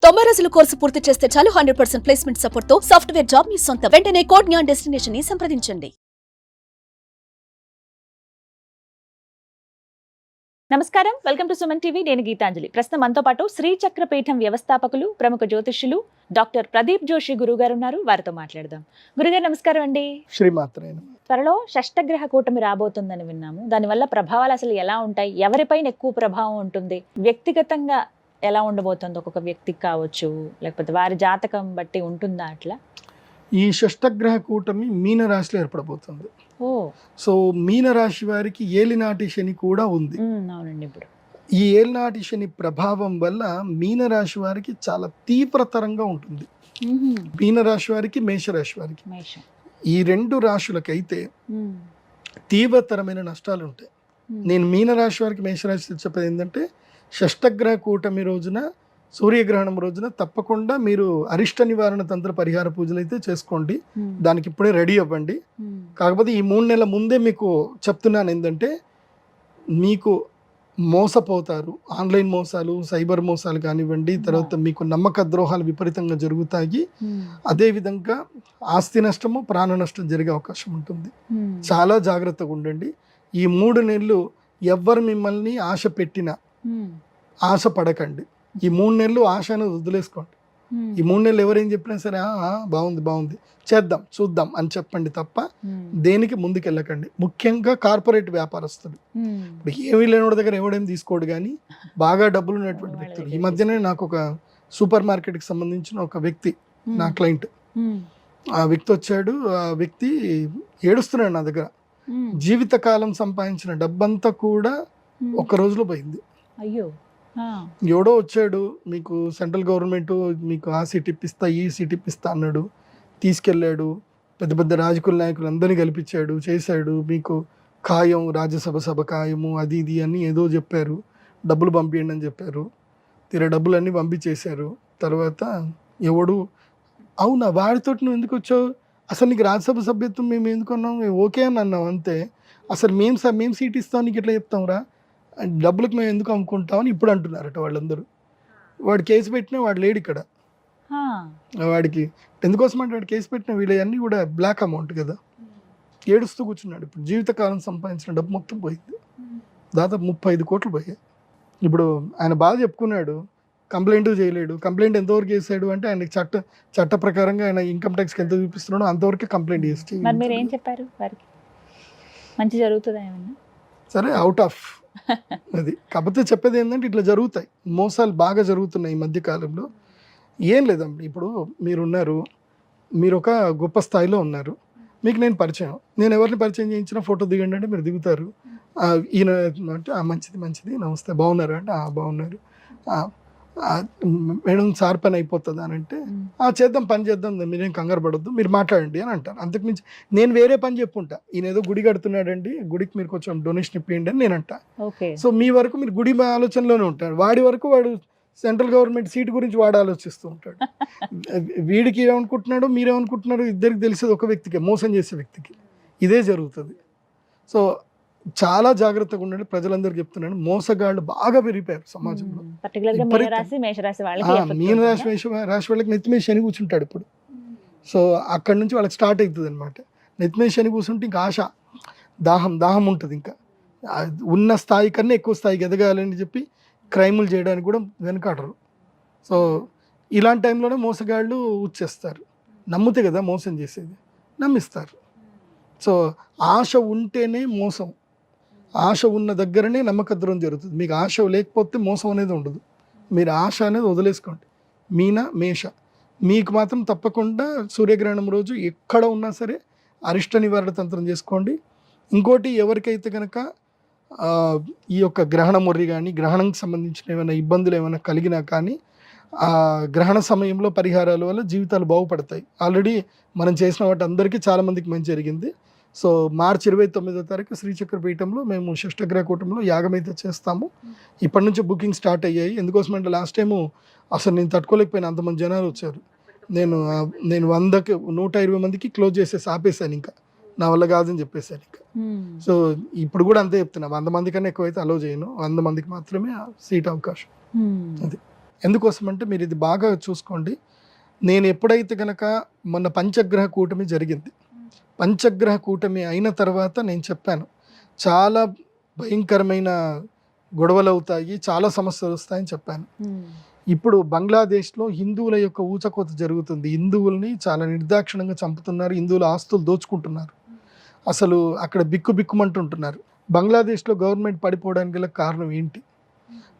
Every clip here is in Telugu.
90 రోజుల కోర్సు పూర్తి చేస్తే చాలు 100% ప్లేస్మెంట్ సపోర్ట్ తో సాఫ్ట్వేర్ జాబ్ మీ సొంతం. వెంటనే కోడ్ జ్ఞాన్ డెస్టినేషన్ ని సంప్రదించండి. నమస్కారం, వెల్కమ్ టు సుమన్ టీవీ. నేను గీతాంజలి. ప్రస్తుతం మనతో పాటు శ్రీచక్ర పీఠం వ్యవస్థాపకులు, ప్రముఖ జ్యోతిష్యులు డాక్టర్ ప్రదీప్ జోషి గురుగారు ఉన్నారు. వారితో మాట్లాడదాం. గురుగారు నమస్కారం అండి. శ్రీమాత్రే నమః. త్వరలో షష్టగ్రహ కూటమి రాబోతుందని విన్నాము. దానివల్ల ప్రభావాలు అసలు ఎలా ఉంటాయి, ఎవరిపైన ఎక్కువ ప్రభావం ఉంటుంది, వ్యక్తిగతంగా ఎలా ఉండబోతుంది, ఒక్కొక్క వ్యక్తికి కావచ్చు, లేకపోతే వారి జాతకం బట్టి ఉంటుందా అట్లా? ఈ షష్టగ్రహ కూటమి మీన రాశిలో ఏర్పడబోతుంది. ఓ, సో మీన రాశి వారికి ఏలినాటి శని కూడా ఉంది. అవునండి. ఇప్పుడు ఈ ఏలినాటి శని ప్రభావం వల్ల మీన రాశి వారికి చాలా తీవ్రతరంగా ఉంటుంది. మీన రాశి వారికి, మేషరాశి వారికి, మేషం, ఈ రెండు రాశులకైతే తీవ్రతరమైన నష్టాలు ఉంటాయి. నేను మీన రాశి వారికి, మేషరాశి చెప్పేది ఏంటంటే, షష్టగ్రహ కూటమి రోజున, సూర్యగ్రహణం రోజున తప్పకుండా మీరు అరిష్ట నివారణ తంత్ర పరిహార పూజలు అయితే చేసుకోండి. దానికి ఇప్పుడే రెడీ అవ్వండి. కాకపోతే ఈ 3 నెలల ముందే మీకు చెప్తున్నాను ఏంటంటే, మీకు మోసపోతారు. ఆన్లైన్ మోసాలు, సైబర్ మోసాలు కానివ్వండి, తర్వాత మీకు నమ్మక ద్రోహాలు విపరీతంగా జరుగుతాయి. అదేవిధంగా ఆస్తి నష్టము, ప్రాణ నష్టం జరిగే అవకాశం ఉంటుంది. చాలా జాగ్రత్తగా ఉండండి. ఈ 3 నెలలు ఎవ్వరు మిమ్మల్ని ఆశ పెట్టినా ఆశ పడకండి. ఈ 3 నెలలు ఆశ అనేది వదిలేసుకోండి. ఈ 3 నెలలు ఎవరేం చెప్పినా సరే బాగుంది బాగుంది చేద్దాం చూద్దాం అని చెప్పండి తప్ప దేనికి ముందుకెళ్ళకండి. ముఖ్యంగా కార్పొరేట్ వ్యాపారస్తులు, ఇప్పుడు ఏమీ లేనివాడి దగ్గర ఎవడేం తీసుకోడు, కానీ బాగా డబ్బులు ఉన్నటువంటి వ్యక్తులు. ఈ మధ్యనే నాకు ఒక సూపర్ మార్కెట్కి సంబంధించిన ఒక వ్యక్తి, నా క్లయింట్, ఆ వ్యక్తి వచ్చాడు. ఆ వ్యక్తి ఏడుస్తున్నాడు నా దగ్గర. జీవితకాలం సంపాదించిన డబ్బంతా కూడా ఒక్క రోజులో పోయింది. అయ్యో, ఎవడో వచ్చాడు, మీకు సెంట్రల్ గవర్నమెంట్ మీకు ఆ సీట్ ఇప్పిస్తా, ఈ సీట్ ఇప్పిస్తా అన్నాడు. తీసుకెళ్ళాడు, పెద్ద పెద్ద రాజకీయ నాయకులు అందరినీ కల్పించాడు, చేశాడు. మీకు ఖాయం, రాజ్యసభ ఖాయము, అది ఇది అని ఏదో చెప్పారు. డబ్బులు పంపించండి అని చెప్పారు. డబ్బులన్నీ పంపించేశారు. తర్వాత ఎవడు, అవునా వాడితో నువ్వు ఎందుకు వచ్చావు, అసలు నీకు రాజ్యసభ సభ్యత్వం మేము ఎందుకు అన్నాం, మేము ఓకే అని అన్నాం అంతే, అసలు మేము సీట్ ఇస్తాం నీకు ఎట్లా చెప్తాం రా, డబ్బులకు మేము ఎందుకు అమ్ముకుంటామని ఇప్పుడు అంటున్నారట వాళ్ళందరూ. వాడు కేసు పెట్టినా వాడు లేడు ఇక్కడ. వాడికి ఎందుకోసం అంటే వాడు కేసు పెట్టిన వీళ్ళన్నీ కూడా బ్లాక్ అమౌంట్ కదా, ఏడుస్తూ కూర్చున్నాడు. ఇప్పుడు జీవితకాలం సంపాదించిన డబ్బు మొత్తం పోయింది. దాదాపు 35 కోట్లు పోయాయి. ఇప్పుడు ఆయన బాగా చెప్పుకున్నాడు, కంప్లైంట్ చేయలేడు. కంప్లైంట్ ఎంతవరకు చేశాడు అంటే, ఆయనకి చట్ట ప్రకారంగా ఆయన ఇన్కమ్ ట్యాక్స్కి ఎంత చూపిస్తున్నాడో అంతవరకే కంప్లైంట్ చేసి. మీరు ఏం చెప్పారు వారికి? మంచి జరుగుతుందా ఏమన్నా? సరే, అవుట్ ఆఫ్ అది. కాకపోతే చెప్పేది ఏంటంటే, ఇట్లా జరుగుతాయి, మోసాలు బాగా జరుగుతున్నాయి ఈ మధ్యకాలంలో. ఏం లేదండి, ఇప్పుడు మీరున్నారు, మీరు ఒక గొప్ప స్థాయిలో ఉన్నారు, మీకు నేను పరిచయం, నేను ఎవరిని పరిచయం చేయించినా ఫోటో దిగండి అంటే మీరు దిగుతారు. ఈయన అంటే మంచిది నమస్తే, బాగున్నారు అంటే బాగున్నారు, మేడం సార్ పని అయిపోతుందా అని అంటే చేద్దాం, పని చేద్దాం, మీరేం కంగారు పడొద్దు, మీరు మాట్లాడండి అని అంటారు. అంతకుమించి నేను వేరే పని చెప్పుంటా, ఈయన ఏదో గుడి కడుతున్నాడండి, గుడికి మీరు కొంచెం డొనేషన్ ఇప్పియండి అని నేను అంటా. సో మీ వరకు మీరు గుడి ఆలోచనలోనే ఉంటాడు, వాడి వరకు వాడు సెంట్రల్ గవర్నమెంట్ సీట్ గురించి వాడు ఆలోచిస్తూ ఉంటాడు. వీడికి ఏమనుకుంటున్నాడో మీరేమనుకుంటున్నారో ఇద్దరికి తెలిసేది ఒక వ్యక్తికి, మోసం చేసే వ్యక్తికి. ఇదే జరుగుతుంది. సో చాలా జాగ్రత్తగా ఉండండి. ప్రజలందరికీ చెప్తున్నాను, మోసగాళ్ళు బాగా పెరిగిపోయారు సమాజంలో. మీన రాశి వాళ్ళకి నెత్తిమీద శని కూర్చుంటాడు ఇప్పుడు. సో అక్కడి నుంచి వాళ్ళకి స్టార్ట్ అవుతుంది అనమాట. నెత్తిమీద శని కూర్చుంటే ఇంకా ఆశ, దాహం ఉంటుంది. ఇంకా ఉన్న స్థాయి కన్నా ఎక్కువ స్థాయికి ఎదగాలని చెప్పి క్రైములు చేయడానికి కూడా వెనకాడరు. సో ఇలాంటి టైంలోనే మోసగాళ్ళు వచ్చేస్తారు. నమ్మితే కదా మోసం చేసేది, నమ్మిస్తారు. సో ఆశ ఉంటేనే మోసం, ఆశ ఉన్న దగ్గరనే నమ్మకద్రోహం జరుగుతుంది. మీకు ఆశ లేకపోతే మోసం అనేది ఉండదు. మీరు ఆశ అనేది వదిలేసుకోండి. మీన, మేష, మీకు మాత్రం తప్పకుండా సూర్యగ్రహణం రోజు ఎక్కడ ఉన్నా సరే అరిష్ట నివారణ తంత్రం చేసుకోండి. ఇంకోటి, ఎవరికైతే కనుక ఈ యొక్క గ్రహణ మొర్రి కానీ, గ్రహణంకి సంబంధించిన ఏమైనా ఇబ్బందులు ఏమైనా కలిగినా కానీ, గ్రహణ సమయంలో పరిహారాల వల్ల జీవితాలు బాగుపడతాయి. ఆల్రెడీ మనం చేసిన వాటి అందరికీ చాలామందికి మంచి జరిగింది. సో మార్చి 29వ తారీఖు శ్రీచక్ర పీఠంలో మేము షష్టగ్రహ కూటంలో యాగం అయితే చేస్తాము. ఇప్పటి నుంచి బుకింగ్ స్టార్ట్ అయ్యాయి. ఎందుకోసమంటే లాస్ట్ టైము అసలు నేను తట్టుకోలేకపోయినా, అంతమంది జనాలు వచ్చారు. నేను 120 మందికి క్లోజ్ చేసేసి ఆపేశాను, ఇంకా నా వల్ల కాదని చెప్పేశాను ఇంకా. సో ఇప్పుడు కూడా అంతే చెప్తున్నా, 100 మంది కన్నా ఎక్కువైతే అలో చేయను, 100 మందికి మాత్రమే సీట్ అవకాశం. అది ఎందుకోసం అంటే మీరు ఇది బాగా చూసుకోండి. నేను ఎప్పుడైతే కనుక మొన్న పంచగ్రహ కూటమి జరిగింది, పంచగ్రహ కూటమి అయిన తర్వాత నేను చెప్పాను చాలా భయంకరమైన గొడవలు అవుతాయి, చాలా సమస్యలు వస్తాయని చెప్పాను. ఇప్పుడు బంగ్లాదేశ్లో హిందువుల యొక్క ఊచకోత జరుగుతుంది. హిందువుల్ని చాలా నిర్దాక్షిణంగా చంపుతున్నారు, హిందువుల ఆస్తులు దోచుకుంటున్నారు, అసలు అక్కడ బిక్కుమంటుంటున్నారు. బంగ్లాదేశ్లో గవర్నమెంట్ పడిపోవడానికి గల కారణం ఏంటి?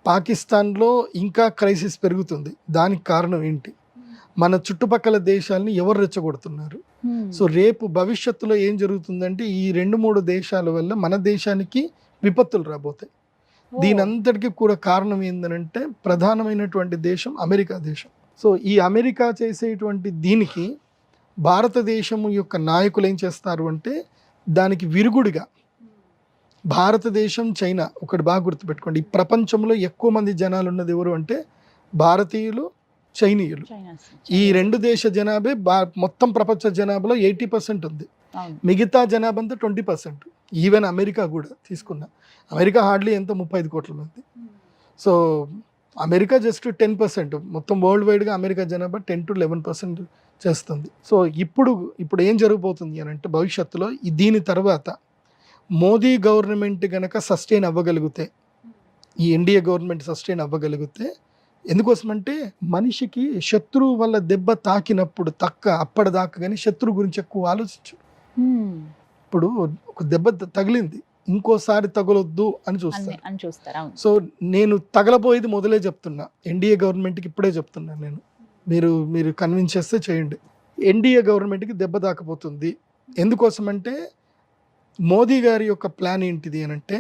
పాకిస్తాన్లో ఇంకా క్రైసిస్ పెరుగుతుంది, దానికి కారణం ఏంటి? మన చుట్టుపక్కల దేశాలని ఎవరు రెచ్చగొడుతున్నారు? సో రేపు భవిష్యత్తులో ఏం జరుగుతుందంటే ఈ 2-3 దేశాల వల్ల మన దేశానికి విపత్తులు రాబోతాయి. దీని అంతటికీ కూడా కారణం ఏంటంటే ప్రధానమైనటువంటి దేశం అమెరికా దేశం. సో ఈ అమెరికా చేసేటువంటి దీనికి భారతదేశం యొక్క నాయకులు ఏం చేస్తారు అంటే దానికి విరుగుడిగా భారతదేశం, చైనా ఒకటి బాగా గుర్తుపెట్టుకోండి. ఈ ప్రపంచంలో ఎక్కువ మంది జనాలు ఉన్నది ఎవరు అంటే భారతీయులు, చైనీయులు. ఈ 2 దేశ జనాభే మొత్తం ప్రపంచ జనాభాలో 80% ఉంది. మిగతా జనాభా అంతా 20%. ఈవెన్ అమెరికా కూడా తీసుకున్నా, అమెరికా హార్డ్లీ ఎంత 35 కోట్ల మంది. సో అమెరికా జస్ట్ 10%, మొత్తం వరల్డ్ వైడ్గా అమెరికా జనాభా 10 to 11% చేస్తుంది. సో ఇప్పుడు ఏం జరగబోతుంది అని అంటే భవిష్యత్తులో దీని తర్వాత మోదీ గవర్నమెంట్ కనుక సస్టైన్ అవ్వగలిగితే, ఈ ఎన్డీఏ గవర్నమెంట్ సస్టైన్ అవ్వగలిగితే, ఎందుకోసమంటే మనిషికి శత్రువు వల్ల దెబ్బ తాకినప్పుడు అప్పటిదాకా కానీ శత్రువు గురించి ఎక్కువ ఆలోచించు. ఇప్పుడు ఒక దెబ్బ తగిలింది, ఇంకోసారి తగలొద్దు అని చూస్తారు. సో నేను తగలబోయేది మొదలే చెప్తున్నా, ఎన్డీఏ గవర్నమెంట్కి ఇప్పుడే చెప్తున్నా నేను, మీరు కన్విన్స్ చేస్తే చేయండి. ఎన్డీఏ గవర్నమెంట్కి దెబ్బ తాకపోతుంది. ఎందుకోసమంటే మోదీ గారి యొక్క ప్లాన్ ఏంటిది అని అంటే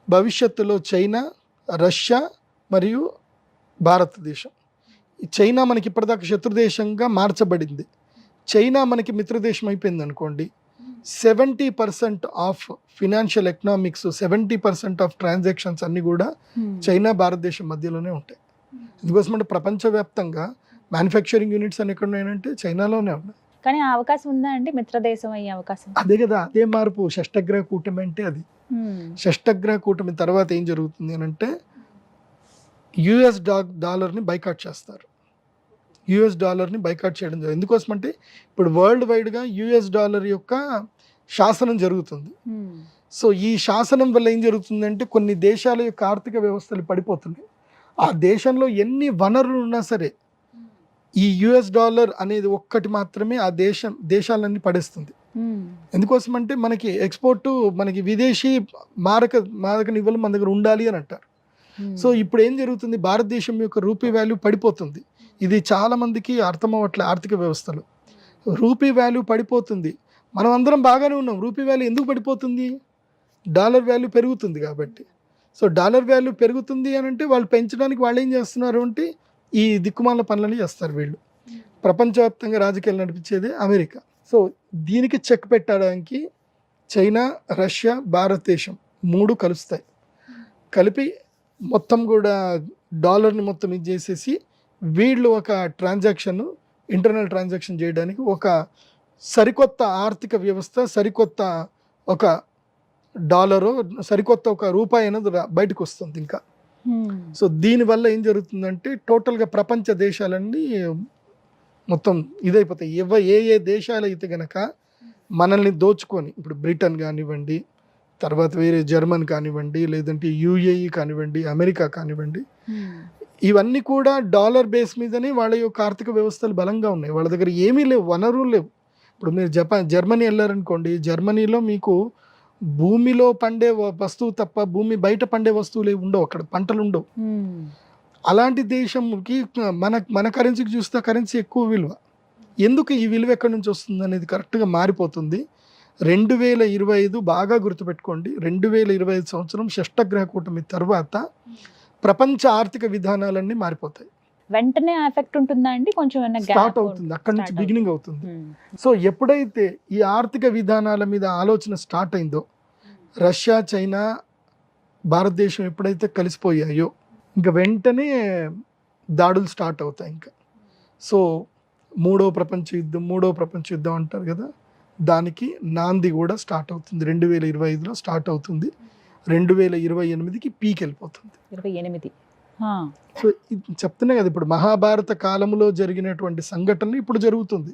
భవిష్యత్తులో చైనా, రష్యా మరియు భారతదేశం. చైనా మనకి ఇప్పటిదాకా శత్రుదేశంగా మార్చబడింది, చైనా మనకి మిత్రదేశం అయిపోయింది అనుకోండి. 70% of financial economics, 70% of transactions అన్నీ కూడా చైనా భారతదేశం మధ్యలోనే ఉంటాయి. ఎందుకోసమంటే ప్రపంచవ్యాప్తంగా మ్యానుఫ్యాక్చరింగ్ యూనిట్స్ అని ఎక్కడ ఉన్నాయంటే చైనాలోనే ఉన్నాయి. కానీ ఆ అవకాశం ఉందా అండి మిత్రదేశం అయ్యే అవకాశం? అదే కదా, అదే మార్పు. షష్టగ్రహ కూటమి అంటే అది. షష్టగ్రహ కూటమి తర్వాత ఏం జరుగుతుంది అని అంటే యుఎస్ డాలర్ని బైకాట్ చేస్తారు. యుఎస్ డాలర్ని బైకాట్ చేయడం జరుగుతుంది. ఎందుకోసమంటే ఇప్పుడు వరల్డ్ వైడ్గా యుఎస్ డాలర్ యొక్క శాసనం జరుగుతుంది. సో ఈ శాసనం వల్ల ఏం జరుగుతుందంటే కొన్ని దేశాల యొక్క ఆర్థిక వ్యవస్థలు పడిపోతున్నాయి. ఆ దేశంలో ఎన్ని వనరులు ఉన్నా సరే ఈ యుఎస్ డాలర్ అనేది ఒక్కటి మాత్రమే ఆ దేశాలన్నీ పడేస్తుంది. ఎందుకోసమంటే మనకి ఎక్స్పోర్టు, మనకి విదేశీ మారక నిల్వలు మన దగ్గర ఉండాలి అని అంటారు. సో ఇప్పుడు ఏం జరుగుతుంది, భారతదేశం యొక్క రూపీ వాల్యూ పడిపోతుంది. ఇది చాలా మందికి అర్థం అవ్వట్లే. ఆర్థిక వ్యవస్థలో రూపీ వాల్యూ పడిపోతుంది. మనం అందరం బాగానే ఉన్నాం, రూపీ వాల్యూ ఎందుకు పడిపోతుంది? డాలర్ వాల్యూ పెరుగుతుంది కాబట్టి. సో డాలర్ వాల్యూ పెరుగుతుంది అని అంటే వాళ్ళు పెంచడానికి వాళ్ళు ఏం చేస్తున్నారు అంటే ఈ దిక్కుమాల పనులని చేస్తారు వీళ్ళు. ప్రపంచవ్యాప్తంగా రాజకీయాలు నడిపించేది అమెరికా. సో దీనికి చెక్ పెట్టడానికి చైనా, రష్యా, భారతదేశం 3 కలుస్తాయి. కలిపి మొత్తం కూడా డాలర్ని మొత్తం ఇది చేసేసి వీళ్ళు ఒక ఇంటర్నల్ ట్రాన్సాక్షన్ చేయడానికి ఒక సరికొత్త ఆర్థిక వ్యవస్థ, సరికొత్త ఒక డాలరు, సరికొత్త ఒక రూపాయి అనేది బయటకు వస్తుంది ఇంకా. సో దీనివల్ల ఏం జరుగుతుందంటే టోటల్గా ప్రపంచ దేశాలన్నీ మొత్తం ఇదైపోతాయి. ఏ దేశాలు అయితే కనుక మనల్ని దోచుకొని, ఇప్పుడు బ్రిటన్ కానివ్వండి, తర్వాత వేరే జర్మన్ కానివ్వండి, లేదంటే యుఏఈ కానివ్వండి, అమెరికా కానివ్వండి, ఇవన్నీ కూడా డాలర్ బేస్ మీదనే వాళ్ళ యొక్క ఆర్థిక వ్యవస్థలు బలంగా ఉన్నాయి. వాళ్ళ దగ్గర ఏమీ లేవు, వనరులు లేవు. ఇప్పుడు మీరు జర్మనీ వెళ్ళారనుకోండి, జర్మనీలో మీకు భూమిలో పండే వస్తువు తప్ప భూమి బయట పండే వస్తువులు ఉండవు, అక్కడ పంటలు ఉండవు. అలాంటి దేశంకి మన కరెన్సీకి చూస్తే కరెన్సీ ఎక్కువ విలువ. ఎందుకు ఈ విలువ ఎక్కడి నుంచి వస్తుంది అనేది కరెక్ట్గా మారిపోతుంది. 2025 బాగా గుర్తుపెట్టుకోండి, 2025 సంవత్సరం షష్టగ్రహ కూటమి తర్వాత ప్రపంచ ఆర్థిక విధానాలన్నీ మారిపోతాయి. వెంటనే ఎఫెక్ట్ ఉంటుందా అండి? కొంచెం స్టార్ట్ అవుతుంది, అక్కడి నుంచి బిగినింగ్ అవుతుంది. సో ఎప్పుడైతే ఈ ఆర్థిక విధానాల మీద ఆలోచన స్టార్ట్ అయిందో, రష్యా, చైనా, భారతదేశం ఎప్పుడైతే కలిసిపోయాయో ఇంకా వెంటనే దాడులు స్టార్ట్ అవుతాయి ఇంకా. సో మూడో ప్రపంచ యుద్ధం అంటారు కదా, దానికి నాంది కూడా స్టార్ట్ అవుతుంది. 2025లో స్టార్ట్ అవుతుంది, 2028కి పీక్ వెళ్ళిపోతుంది. సో ఇది చెప్తున్నా కదా, ఇప్పుడు మహాభారత కాలంలో జరిగినటువంటి సంఘటన ఇప్పుడు జరుగుతుంది,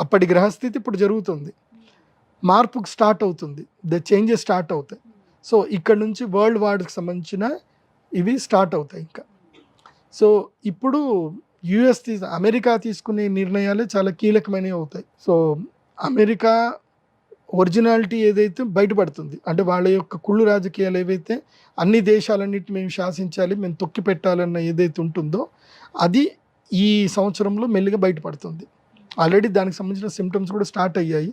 అప్పటి గ్రహస్థితి ఇప్పుడు జరుగుతుంది, మార్పుకు స్టార్ట్ అవుతుంది, ద చేంజెస్ స్టార్ట్ అవుతాయి. సో ఇక్కడ నుంచి వరల్డ్ వార్కి సంబంధించిన ఇవి స్టార్ట్ అవుతాయి ఇంకా. సో ఇప్పుడు అమెరికా తీసుకునే నిర్ణయాలే చాలా కీలకమైనవి అవుతాయి. సో అమెరికా ఒరిజినాలిటీ ఏదైతే బయటపడుతుంది, అంటే వాళ్ళ యొక్క కుళ్ళు రాజకీయాలు ఏవైతే అన్ని దేశాలన్నిటి మేము శాసించాలి, మేము తొక్కి పెట్టాలన్న ఏదైతే ఉంటుందో అది ఈ సంవత్సరంలో మెల్లిగా బయటపడుతుంది. ఆల్రెడీ దానికి సంబంధించిన సిమ్టమ్స్ కూడా స్టార్ట్ అయ్యాయి.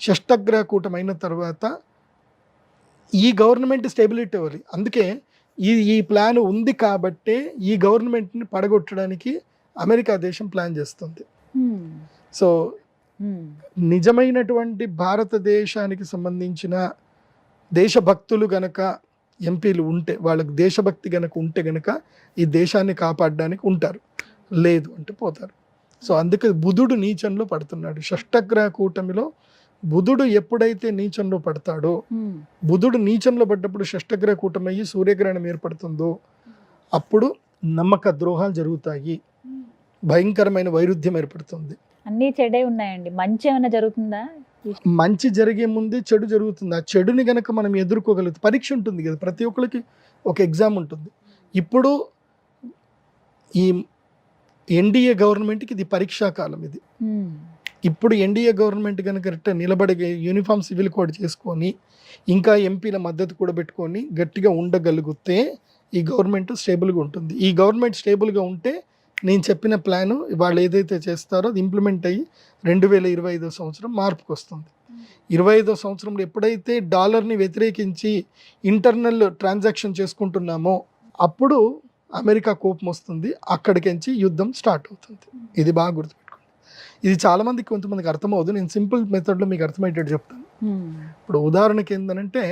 షష్టగ్రహ కూటమి అయిన తర్వాత ఈ గవర్నమెంట్ స్టెబిలిటీ అవ్వాలి. అందుకే ఈ ప్లాన్ ఉంది కాబట్టే ఈ గవర్నమెంట్ని పడగొట్టడానికి అమెరికా దేశం ప్లాన్ చేస్తుంది. సో నిజమైనటువంటి భారతదేశానికి సంబంధించిన దేశభక్తులు గనక ఎంపీలు ఉంటే, వాళ్ళకి దేశభక్తి గనక ఉంటే గనక ఈ దేశాన్ని కాపాడడానికి ఉంటారు, లేదు అంటే పోతారు. సో అందుకే బుధుడు నీచంలో పడుతున్నాడు. షష్టగ్రహ కూటమిలో బుధుడు ఎప్పుడైతే నీచంలో పడతాడో, బుధుడు నీచంలో పడ్డప్పుడు షష్టగ్రహ కూటమి అయ్యి సూర్యగ్రహణం ఏర్పడుతుందో అప్పుడు నమ్మక ద్రోహాలు జరుగుతాయి, భయంకరమైన వైరుధ్యం ఏర్పడుతుంది. అన్నీ చెడే ఉన్నాయండి, మంచి ఏమైనా జరుగుతుందా? మంచి జరిగే ముందే చెడు జరుగుతుంది. ఆ చెడుని గనక మనం ఎదుర్కోగలుగుతాం. పరీక్ష ఉంటుంది కదా, ప్రతి ఒక్కరికి ఒక ఎగ్జామ్ ఉంటుంది. ఇప్పుడు ఈ ఎన్డీఏ గవర్నమెంట్కి ఇది పరీక్షా కాలం. ఇది ఇప్పుడు ఎన్డీఏ గవర్నమెంట్ కనుక నిలబడే యూనిఫామ్ సివిల్ కోడ్ చేసుకొని ఇంకా ఎంపీల మద్దతు కూడా పెట్టుకొని గట్టిగా ఉండగలిగితే ఈ గవర్నమెంట్ స్టేబుల్గా ఉంటుంది. ఈ గవర్నమెంట్ స్టేబుల్గా ఉంటే నేను చెప్పిన ప్లాను వాళ్ళు ఏదైతే చేస్తారో అది ఇంప్లిమెంట్ అయ్యి 2025 సంవత్సరం మార్పుకు వస్తుంది. 25 సంవత్సరంలో ఎప్పుడైతే డాలర్ని వ్యతిరేకించి ఇంటర్నల్ ట్రాన్సాక్షన్ చేసుకుంటున్నామో అప్పుడు అమెరికా కోపం వస్తుంది, అక్కడికించి యుద్ధం స్టార్ట్ అవుతుంది. ఇది బాగా గుర్తుపెట్టుకోండి. ఇది చాలామందికి కొంతమందికి అర్థమవుతుంది. నేను సింపుల్ మెథడ్లో మీకు అర్థమయ్యేటట్టు చెప్తాను. ఇప్పుడు ఉదాహరణకి ఏంటంటే,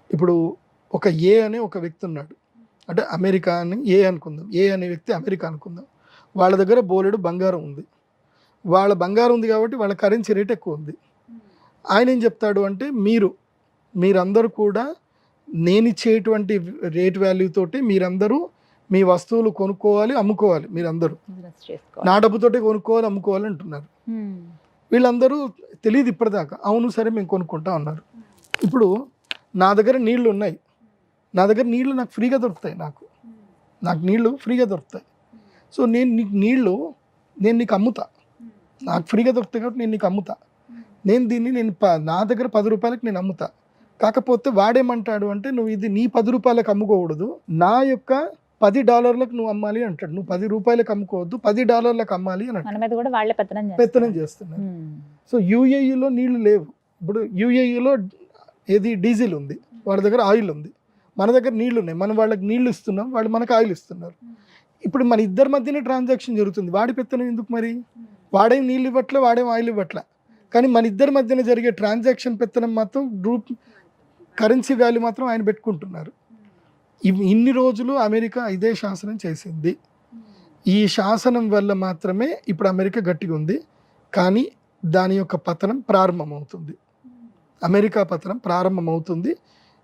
ఇప్పుడు ఒక ఏ అనే ఒక వ్యక్తి ఉన్నాడు, అంటే అమెరికా అని ఏ అనుకుందాం, ఏ అనే వ్యక్తి అమెరికా అనుకుందాం. వాళ్ళ దగ్గర బోలెడు బంగారం ఉంది. వాళ్ళ బంగారం ఉంది కాబట్టి వాళ్ళ కరెన్సీ రేట్ ఎక్కువ ఉంది. ఆయన ఏం చెప్తాడు అంటే, మీరందరూ కూడా నేను ఇచ్చేటువంటి రేట్ వాల్యూ తోటి మీరందరూ మీ వస్తువులు కొనుక్కోవాలి, అమ్ముకోవాలి. మీరందరూ నా డబ్బుతోటే కొనుక్కోవాలి, అమ్ముకోవాలి అంటున్నారు. వీళ్ళందరూ తెలియదు ఇప్పటిదాకా. అవును సరే మేము కొనుక్కుంటా ఉన్నారు. ఇప్పుడు నా దగ్గర నీళ్లు ఉన్నాయి, నా దగ్గర నీళ్లు నాకు ఫ్రీగా దొరుకుతాయి, నాకు నీళ్లు ఫ్రీగా దొరుకుతాయి. సో నేను నీకు అమ్ముతా, నాకు ఫ్రీగా దొరుకుతాయి కాబట్టి నేను నీకు అమ్ముతా. నా దగ్గర 10 రూపాయలకి నేను అమ్ముతా. కాకపోతే వాడేమంటాడు అంటే, నువ్వు ఇది నీ 10 రూపాయలకు అమ్ముకోకూడదు, నా యొక్క $10 నువ్వు అమ్మాలి అంటాడు. నువ్వు 10 రూపాయలకు అమ్ముకోవద్దు, $10 అమ్మాలి అని అంటాడు. పెత్తనం చేస్తున్నారు. సో యూఏఈలో నీళ్లు లేవు. ఇప్పుడు యూఏఈలో ఏది డీజిల్ ఉంది, వాళ్ళ దగ్గర ఆయిల్ ఉంది, మన దగ్గర నీళ్లు ఉన్నాయి. మనం వాళ్ళకి నీళ్లు ఇస్తున్నాం, వాళ్ళు మనకు ఆయిల్ ఇస్తున్నారు. ఇప్పుడు మన ఇద్దరి మధ్యనే ట్రాన్సాక్షన్ జరుగుతుంది. వాడి పెత్తనం ఎందుకు మరి? వాడేం నీళ్ళు ఇవ్వట్లే, వాడేం ఆయిల్ ఇవ్వట్లే. కానీ మన ఇద్దరి మధ్యన జరిగే ట్రాన్సాక్షన్ పెత్తనం మాత్రం కరెన్సీ వాల్యూ మాత్రం ఆయన పెట్టుకుంటున్నారు. ఇన్ని రోజులు అమెరికా ఇదే శాసనం చేసింది. ఈ శాసనం వల్ల మాత్రమే ఇప్పుడు అమెరికా గట్టిగా ఉంది. కానీ దాని యొక్క పతనం ప్రారంభమవుతుంది. అమెరికా పతనం ప్రారంభమవుతుంది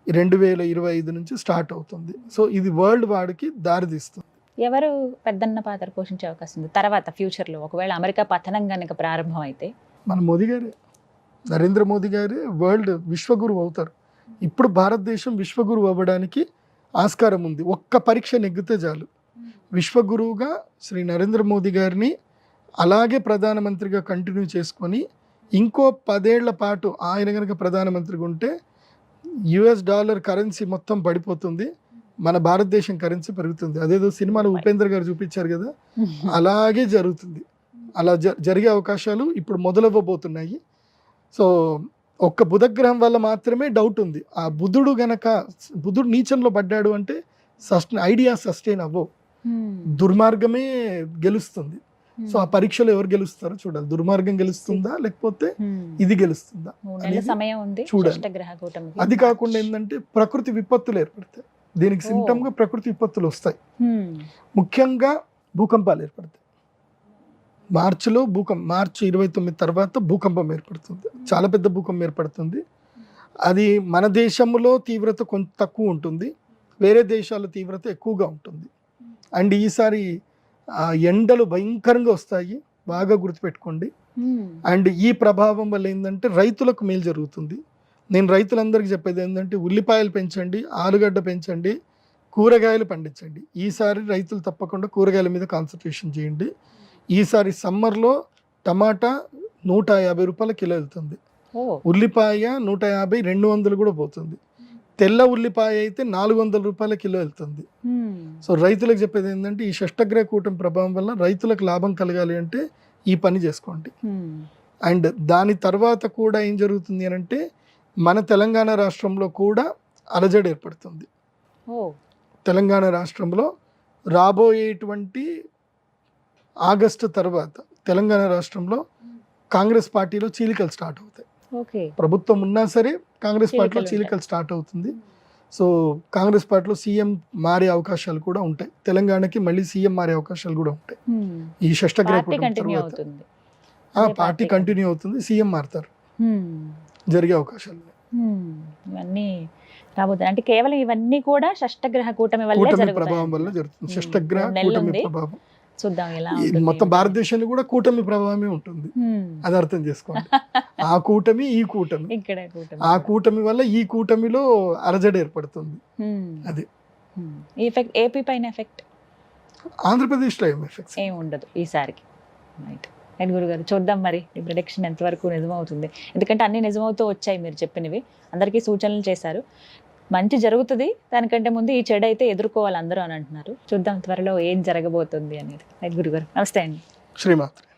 2025 నుంచి స్టార్ట్ అవుతుంది. సో ఇది వరల్డ్ వార్కి దారితీస్తుంది. ఎవరు పెద్దన్న పాత్ర పోషించే అవకాశం ఉంది తర్వాత ఫ్యూచర్లో ఒకవేళ అమెరికా పతనం కనుక ప్రారంభం అయితే? మన మోదీ గారే, నరేంద్ర మోదీ గారే వరల్డ్ విశ్వగురువు అవుతారు. ఇప్పుడు భారతదేశం విశ్వగురువు అవ్వడానికి ఆస్కారం ఉంది. ఒక్క పరీక్ష నెగ్గితే చాలు. విశ్వగురువుగా శ్రీ నరేంద్ర మోదీ గారిని అలాగే ప్రధానమంత్రిగా కంటిన్యూ చేసుకొని ఇంకో 10 ఏళ్ల పాటు ఆయన కనుక ప్రధానమంత్రిగా ఉంటే $, కరెన్సీ మొత్తం పడిపోతుంది, మన భారతదేశం కరెన్సీ పెరుగుతుంది. అదేదో సినిమాలో ఉపేంద్ర గారు చూపించారు కదా, అలాగే జరుగుతుంది. అలా జరిగే అవకాశాలు ఇప్పుడు మొదలవ్వబోతున్నాయి. సో ఒక్క బుధగ్రహం వల్ల మాత్రమే డౌట్ ఉంది. ఆ బుధుడు నీచంలో పడ్డాడు అంటే ఐడియా సస్టైన్ అవ్వవు, దుర్మార్గమే గెలుస్తుంది. సో ఆ పరీక్షలో ఎవరు గెలుస్తారో చూడాలి. దుర్మార్గం గెలుస్తుందా లేకపోతే ఇది గెలుస్తుందా చూడాలి. అది కాకుండా ఏంటంటే ప్రకృతి విపత్తులు ఏర్పడతాయి. దీనికి సిమ్టమ్ గా ప్రకృతి విపత్తులు వస్తాయి. ముఖ్యంగా భూకంపాలు ఏర్పడతాయి. మార్చి 29 తర్వాత భూకంపం ఏర్పడుతుంది. చాలా పెద్ద భూకంపం ఏర్పడుతుంది. అది మన దేశంలో తీవ్రత కొంచెం తక్కువ ఉంటుంది, వేరే దేశాల తీవ్రత ఎక్కువగా ఉంటుంది. అండ్ ఈసారి ఎండలు భయంకరంగా వస్తాయి, బాగా గుర్తుపెట్టుకోండి. అండ్ ఈ ప్రభావం వల్ల ఏంటంటే రైతులకు మేలు జరుగుతుంది. నేను రైతులందరికీ చెప్పేది ఏంటంటే ఉల్లిపాయలు పెంచండి, ఆలుగడ్డ పెంచండి, కూరగాయలు పండించండి. ఈసారి రైతులు తప్పకుండా కూరగాయల మీద కాన్సన్ట్రేషన్ చేయండి. ఈసారి సమ్మర్లో టమాటా 150 రూపాయల కిలో వెళ్తుంది, ఉల్లిపాయ 150, 200 కూడా పోతుంది. తెల్ల ఉల్లిపాయ అయితే 400 రూపాయల కిలో వెళ్తుంది. సో రైతులకు చెప్పేది ఏంటంటే ఈ షష్టగ్రహ కూటమి ప్రభావం వల్ల రైతులకు లాభం కలగాలి అంటే ఈ పని చేసుకోండి. అండ్ దాని తర్వాత కూడా ఏం జరుగుతుంది అని అంటే మన తెలంగాణ రాష్ట్రంలో కూడా అలజడి ఏర్పడుతుంది. తెలంగాణ రాష్ట్రంలో రాబోయేటువంటి ఆగస్టు తర్వాత తెలంగాణ రాష్ట్రంలో కాంగ్రెస్ పార్టీలో చీలికలు స్టార్ట్ అవుతాయి. ప్రభుత్వం ఉన్నా సరే కాంగ్రెస్ పార్టీలో చీలికలు స్టార్ట్ అవుతుంది. సో కాంగ్రెస్ పార్టీలో సీఎం మారే అవకాశాలు కూడా ఉంటాయి. తెలంగాణకి మళ్ళీ సీఎం మారే అవకాశాలు కూడా ఉంటాయి. ఈ షష్టగ్రహ కూటమి తర్వాత పార్టీ కంటిన్యూ అవుతుంది, సీఎం మారుతారు, జరిగే అవకాశాలు ఇవన్నీ రాబోతున్నాయి. అంటే కేవలం ఇవన్నీ కూడా షష్టగ్రహ కూటమి వల్ల ప్రభావం వల్ల జరుగుతుంది. షష్టగ్రహ కూటమి ప్రభావం చూద్దాం ఎలా మొత్తం భారతదేశంలో కూడా కూటమి ప్రభావమే ఉంటుంది, అది అర్థం చేసుకోండి. ఆ కూటమి ఈ కూటమి, ఆ కూటమి వల్ల ఈ కూటమిలో అలజడి ఏర్పడుతుంది. అది ఎఫెక్ట్ ఏపీ పైన ఎఫెక్ట్, ఆంధ్రప్రదేశ్లో ఏం ఎఫెక్ట్ ఏం ఉండదు ఈసారికి. రైట్ గురుగారు, చూద్దాం మరి ఈ ప్రిడిక్షన్ ఎంతవరకు నిజమవుతుంది. ఎందుకంటే అన్ని నిజమవుతూ వచ్చాయి, మీరు చెప్పినవి అందరికీ సూచనలు చేశారు. మంచి జరుగుతుంది, దానికంటే ముందు ఈ చెడు అయితే ఎదుర్కోవాలి అందరూ అని అంటున్నారు. చూద్దాం త్వరలో ఏం జరగబోతుంది అనేది. రైట్ గురుగారు, నమస్తే అండి. శ్రీమాత్రి.